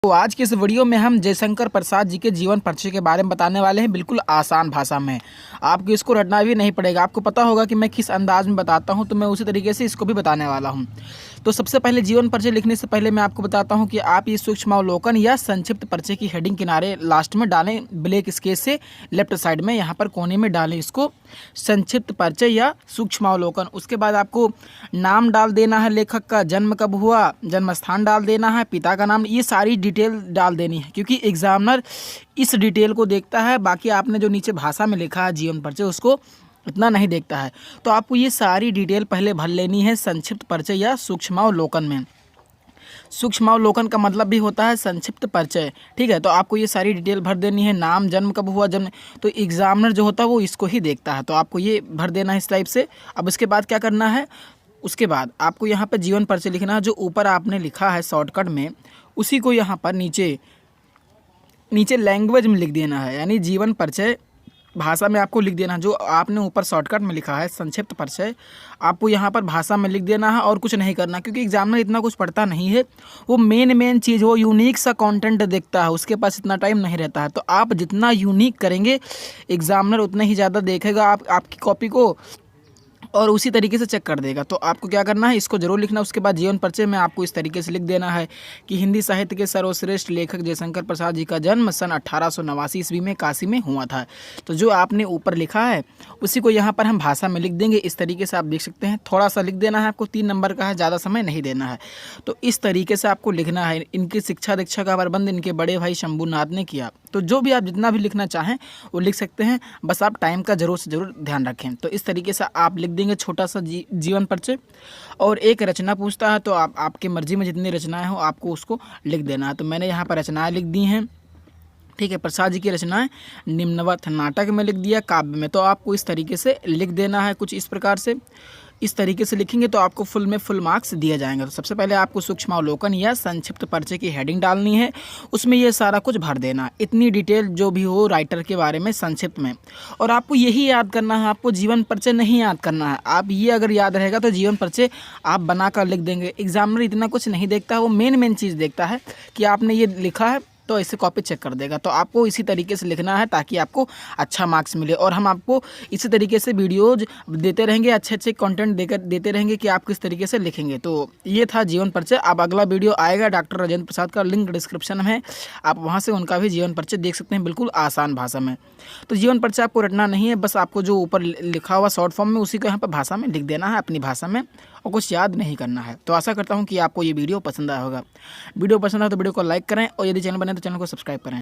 तो आज के इस वीडियो में हम जयशंकर प्रसाद जी के जीवन परिचय के बारे में बताने वाले हैं, बिल्कुल आसान भाषा में। आपको इसको रटना भी नहीं पड़ेगा। आपको पता होगा कि मैं किस अंदाज में बताता हूं, तो मैं उसी तरीके से इसको भी बताने वाला हूं। तो सबसे पहले जीवन परिचय लिखने से पहले मैं आपको बताता हूं कि आप ये सूक्ष्मावलोकन या संक्षिप्त परिचय की हेडिंग किनारे लास्ट में डालें, ब्लैक स्केच से लेफ्ट साइड में यहाँ पर कोने में डालें इसको संक्षिप्त परिचय या सूक्ष्मावलोकन। उसके बाद आपको नाम डाल देना है, लेखक का जन्म कब हुआ, जन्म स्थान डाल देना है, पिता का नाम, ये सारी डिटेल डाल देनी है क्योंकि एग्जामिनर इस डिटेल को देखता है। बाकी आपने जो नीचे भाषा में लिखा है जीवन परिचय उसको इतना नहीं देखता है। तो आपको ये सारी डिटेल पहले भर लेनी है संक्षिप्त परिचय या सूक्ष्मावलोकन में। सूक्ष्मावलोकन का मतलब भी होता है संक्षिप्त परिचय, ठीक है। तो आपको ये सारी डिटेल भर देनी है, नाम, जन्म कब हुआ, जन्म, तो एग्जामिनर जो होता है वो इसको ही देखता है। तो आपको ये भर देना है इस टाइप से। अब इसके बाद क्या करना है, उसके बाद आपको यहाँ पर जीवन परिचय लिखना है। जो ऊपर आपने लिखा है शॉर्टकट में उसी को यहाँ पर नीचे लैंग्वेज में लिख देना है, यानी जीवन परिचय भाषा में आपको लिख देना है। जो आपने ऊपर शॉर्टकट में लिखा है संक्षिप्त परिचय, आपको यहाँ पर भाषा में लिख देना है और कुछ नहीं करना, क्योंकि एग्जामिनर इतना कुछ पढ़ता नहीं है। वो मेन चीज़, वो यूनिक सा कंटेंट देखता है, उसके पास इतना टाइम नहीं रहता है। तो आप जितना यूनिक करेंगे एग्जामिनर उतना ही ज़्यादा देखेगा आपकी कॉपी को और उसी तरीके से चेक कर देगा। तो आपको क्या करना है, इसको जरूर लिखना। उसके बाद जीवन परिचय में आपको इस तरीके से लिख देना है कि हिंदी साहित्य के सर्वश्रेष्ठ लेखक जयशंकर प्रसाद जी का जन्म सन 1889 ईस्वी में काशी में हुआ था। तो जो आपने ऊपर लिखा है उसी को यहाँ पर हम भाषा में लिख देंगे। इस तरीके से आप देख सकते हैं, थोड़ा सा लिख देना है आपको, 3 नंबर का है, ज़्यादा समय नहीं देना है। तो इस तरीके से आपको लिखना है। इनकी शिक्षा दीक्षा का प्रबंध इनके बड़े भाई शंभूनाथ ने किया। तो जो भी आप जितना भी लिखना चाहें वो लिख सकते हैं, बस आप टाइम का ज़रूर से ज़रूर ध्यान रखें। तो इस तरीके से आप लिख देंगे छोटा सा जीवन परिचय। और एक रचना पूछता है तो आपके मर्जी में जितनी रचनाएं हो आपको उसको लिख देना है। तो मैंने यहाँ पर रचनाएं लिख दी हैं, ठीक है। प्रसाद जी की रचनाएं निम्नवत नाटक में लिख दिया, काव्य में। तो आपको इस तरीके से लिख देना है, कुछ इस प्रकार से। इस तरीके से लिखेंगे तो आपको फुल मार्क्स दिए जाएंगे। तो सबसे पहले आपको सूक्ष्मावलोकन या संक्षिप्त परिचय की हेडिंग डालनी है, उसमें ये सारा कुछ भर देना है, इतनी डिटेल जो भी हो राइटर के बारे में संक्षिप्त में। और आपको यही याद करना है, आपको जीवन परिचय नहीं याद करना है। आप ये अगर याद रहेगा तो जीवन परिचय आप बनाकर लिख देंगे। एग्जामिनर इतना कुछ नहीं देखता है, वो मेन चीज़ देखता है कि आपने ये लिखा है, तो ऐसे कॉपी चेक कर देगा। तो आपको इसी तरीके से लिखना है ताकि आपको अच्छा मार्क्स मिले। और हम आपको इसी तरीके से वीडियोज देते रहेंगे, अच्छे कंटेंट देते रहेंगे कि आप किस तरीके से लिखेंगे। तो ये था जीवन परिचय। अब अगला वीडियो आएगा डॉक्टर राजेंद्र प्रसाद का, लिंक डिस्क्रिप्शन में है, आप वहाँ से उनका भी जीवन परिचय देख सकते हैं, बिल्कुल आसान भाषा में। तो जीवन परिचय आपको रटना नहीं है, बस आपको जो ऊपर लिखा हुआ शॉर्ट फॉर्म में उसी को यहाँ पर भाषा में लिख देना है, अपनी भाषा में, और कुछ याद नहीं करना है। तो आशा करता हूँ कि आपको ये वीडियो पसंद आया होगा। वीडियो पसंद आया तो वीडियो को लाइक करें और यदि चैनल बने तो चैनल को सब्सक्राइब करें।